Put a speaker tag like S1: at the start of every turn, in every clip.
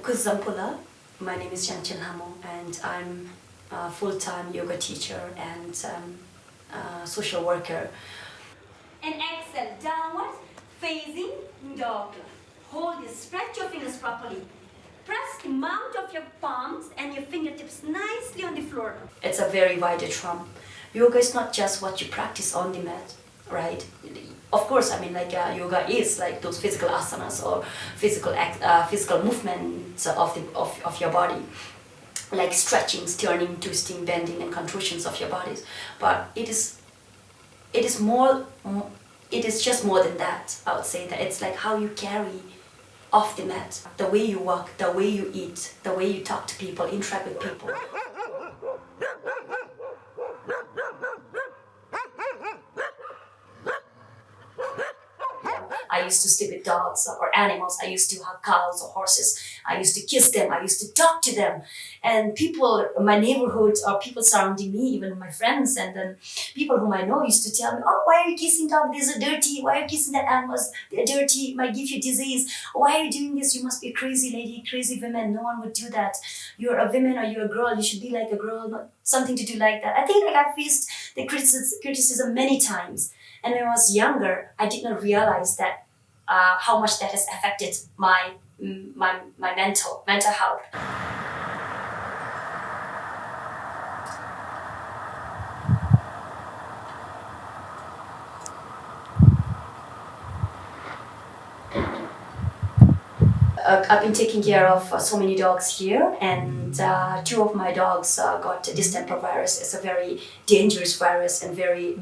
S1: Kuzampula. My name is Yangchen and I'm a full-time yoga teacher and social worker.
S2: And exhale, downward facing dog. Hold it, stretch your fingers properly. Press the mount of your palms and your fingertips nicely on the floor.
S1: It's a very wide term. Yoga is not just what you practice on the mat, right? Of course, I mean, yoga is like those physical asanas or physical movements of your body, like stretchings, turning, twisting, bending, and contortions of your bodies. But it is just more than that. I would say that it's like how you carry off the mat, the way you walk, the way you eat, the way you talk to people, interact with people. I used to sleep with dogs or animals. I used to have cows or horses. I used to kiss them. I used to talk to them. And people in my neighborhood or people surrounding me, even my friends and then people whom I know used to tell me, oh, why are you kissing dogs? These are dirty. Why are you kissing that animals? They're dirty. It might give you disease. Why are you doing this? You must be a crazy lady, crazy woman. No one would do that. You're a woman or you're a girl. You should be like a girl, not something to do like that. I think I faced the criticism many times. And when I was younger, I did not realize that how much that has affected my mental health. I've been taking care of so many dogs here, and two of my dogs got Distemper Virus. It's a very dangerous virus and very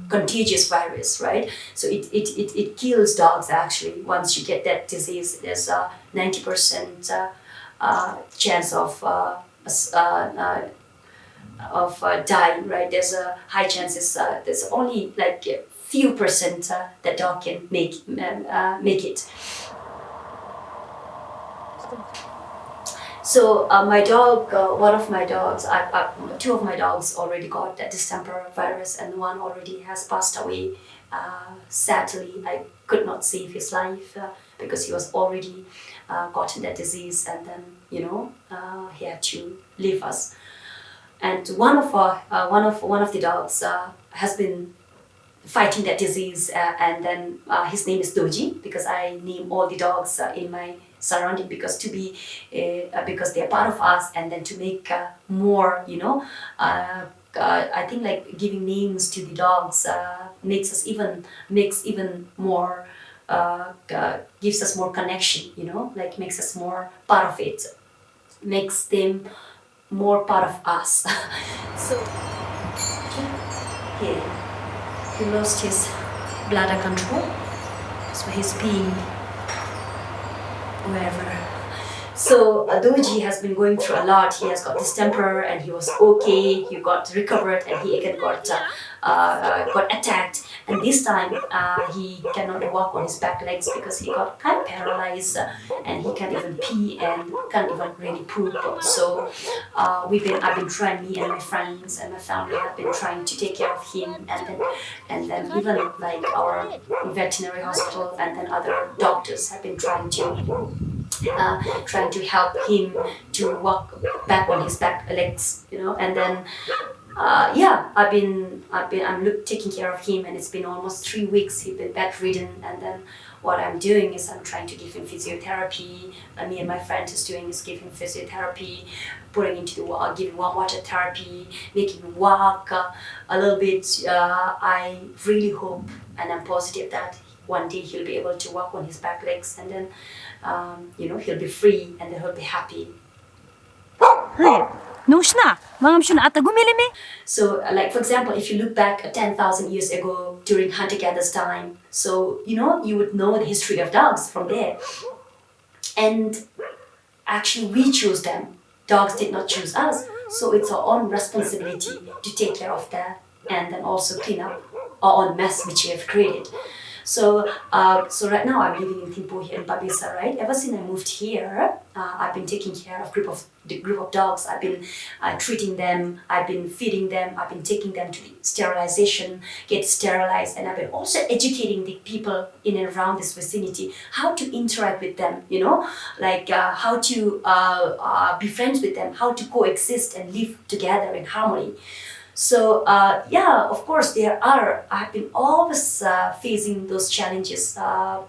S1: contagious virus, right? So it kills dogs actually. Once you get that disease, there's a 90% chance of dying, right? There's a high chances. There's only like a few percent that dog can make it. So my dog, two of my dogs already got that distemper virus, and one already has passed away. Sadly, I could not save his life because he was already gotten that disease, and then he had to leave us. And one of the dogs has been fighting that disease, and then his name is Doji, because I name all the dogs in my surrounding because they are part of us, and then to make more, I think like giving names to the dogs makes even more, gives us more connection, like makes us more part of it, makes them more part of us. So he lost his bladder control, so he's peeing wherever. So Doji has been going through a lot. He has got distemper and he was okay. He got recovered and he again got attacked. And this time he cannot walk on his back legs because he got kind of paralyzed and he can't even pee and can't even really poop. So I've been trying, me and my friends and my family have been trying to take care of him, and then even like our veterinary hospital and then other doctors have been trying to help him to walk back on his back legs, and then I'm taking care of him, and it's been almost 3 weeks. He's been bedridden, and then what I'm doing is I'm trying to give him physiotherapy. Me and my friend is doing is giving physiotherapy, putting into the giving water therapy, making him walk a little bit. I really hope and I'm positive that one day he'll be able to walk on his back legs, and then he'll be free and then he'll be happy. So, like for example, if you look back 10,000 years ago during hunter-gatherers time, so you would know the history of dogs from there. And actually, we chose them. Dogs did not choose us. So it's our own responsibility to take care of that and then also clean up our own mess which we have created. So right now I'm living in Thimphu here in Babisa, right? Ever since I moved here, I've been taking care of the group of dogs. I've been treating them, I've been feeding them, I've been taking them to the sterilization, get sterilized, and I've been also educating the people in and around this vicinity how to interact with them, like how to be friends with them, how to coexist and live together in harmony. So yeah, of course I've been always facing those challenges from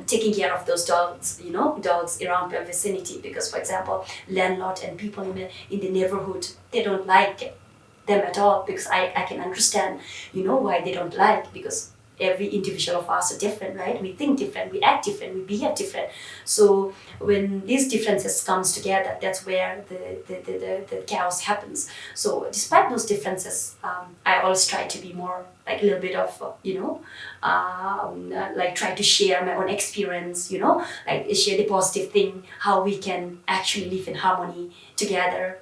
S1: taking care of those dogs, dogs around my vicinity. Because, for example, landlord and people in the neighborhood, they don't like them at all. Because I can understand, why they don't like, because every individual of us are different, right? We think different, we act different, we behave different. So when these differences comes together, that's where the chaos happens. So despite those differences, I always try to be more like a little bit of, like try to share my own experience, like share the positive thing, how we can actually live in harmony together.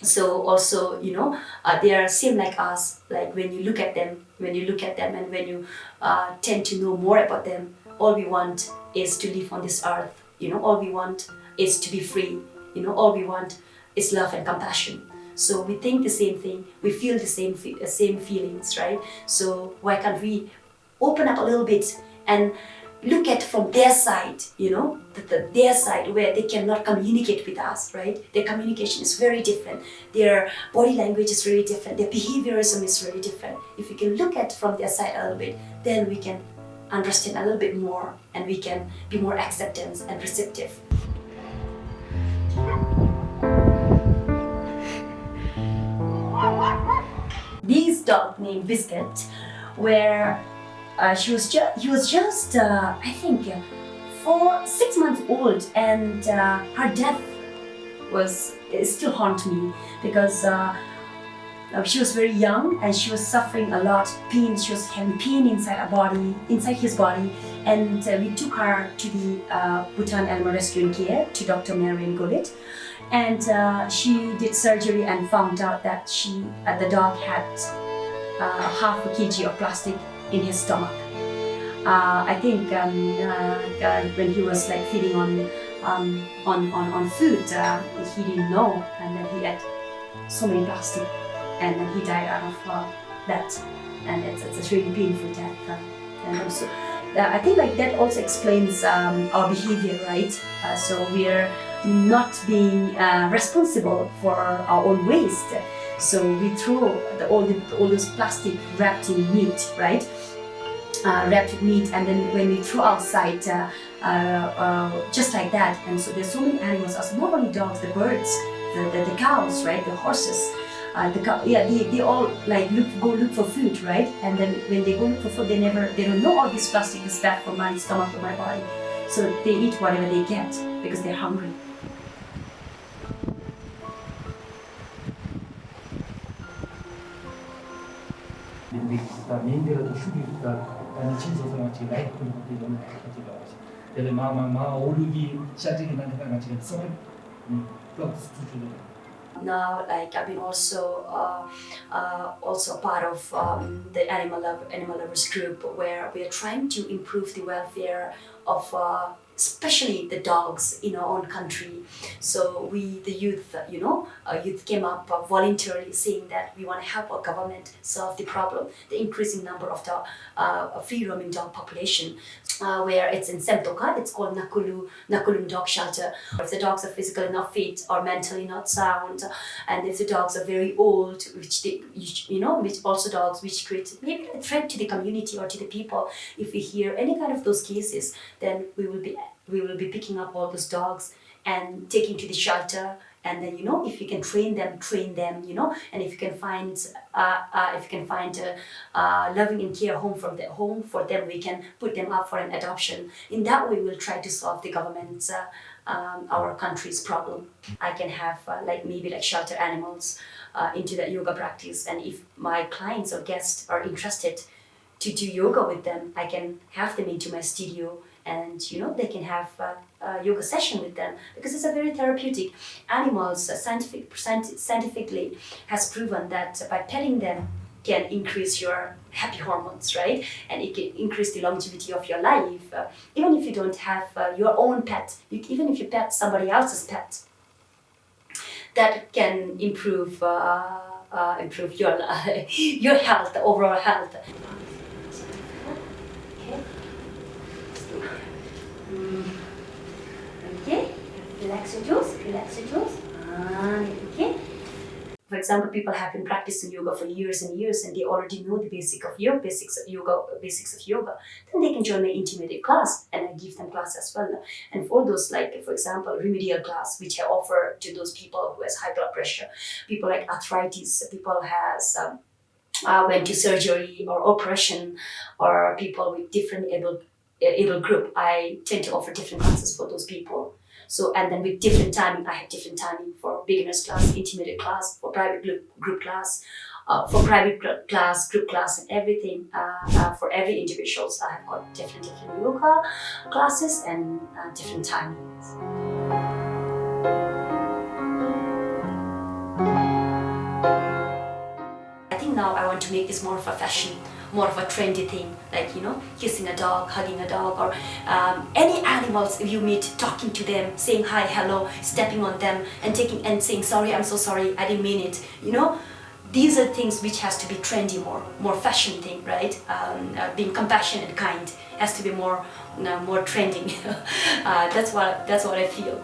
S1: So also, they are same like us. Like when you look at them, and when you tend to know more about them, all we want is to live on this earth. All we want is to be free. All we want is love and compassion. So we think the same thing, we feel the same feelings, right? So why can't we open up a little bit and look at from their side, their side, where they cannot communicate with us, right? Their communication is very different. Their body language is very different. Their behaviorism is very different. If we can look at from their side a little bit, then we can understand a little bit more, and we can be more acceptance and receptive. This dog named Biscuit, where he was just I think 6 months old, and her death still haunt me, because she was very young and she was suffering a lot pain. She was having pain inside his body, and we took her to the Bhutan Animal Rescue and Care, to Dr. Marian Golit, and she did surgery and found out that the dog had half a kg of plastic in his stomach. I think when he was like feeding on food, he didn't know, and then he ate so many plastic, and then he died out of that, and it's a really painful death. And also, I think like that also explains our behavior, right? So we're not being responsible for our own waste. So we throw all those plastic wrapped in meat, right? Wrapped in meat, and then when we throw outside, just like that. And so there's so many animals, also not only dogs, the birds, the cows, right? The horses, they all like go look for food, right? And then when they go look for food, they don't know all this plastic is bad for my stomach or my body. So they eat whatever they get because they're hungry.
S3: 많이 진소성같이 라이프를 갖게 되는 것까지가 jadi mama 오르기 시작되긴 하니까 지금 썸을 플러스 수준으로.
S1: Now, like I've been also part of the animal lovers group, where we are trying to improve the welfare of especially the dogs in our own country. So the youth came up voluntarily saying that we want to help our government solve the problem, the increasing number of free roaming dog population, where it's in Semtoka. It's called Nakulun Dog Shelter. If the dogs are physically not fit or mentally not sound, and if the dogs are very old, which also dogs which create maybe a threat to the community or to the people, if we hear any kind of those cases, then we will be picking up all those dogs and taking to the shelter. And then if you can train them, and if you can find a loving and care home for them, we can put them up for an adoption. In that way, we'll try to solve the government's our country's problem. I can have maybe shelter animals into that yoga practice, and if my clients or guests are interested to do yoga with them, I can have them into my studio, and they can have a yoga session with them, because it's a very therapeutic. Animals scientifically has proven that by petting them can increase your happy hormones, right? And it can increase the longevity of your life. Even if you don't have your own pet, even if you pet somebody else's pet, that can improve your your health, overall health. Okay, relax your jaws, relax your jaws. Okay. For example, people have been practicing yoga for years and years, and they already know the basics of yoga. Then they can join the intermediate class, and I give them class as well. And for those, like for example, remedial class, which I offer to those people who has high blood pressure, people like arthritis, people has went to surgery or operation, or people with different able group. I tend to offer different classes for those people. So, and then with different timing, I have different timing for beginners class, intermediate class, for private group class, for private class, group class, and everything. For every individuals, I have got different yoga classes and different timings. I think now I want to make this more of a fashion, more of a trendy thing, like, you know, kissing a dog, hugging a dog, or any animals you meet, talking to them, saying hi, hello, stepping on them, and saying sorry, I'm so sorry, I didn't mean it. You know, these are things which has to be trendy, more fashion thing, right? Being compassionate and kind has to be more trending. That's what I feel.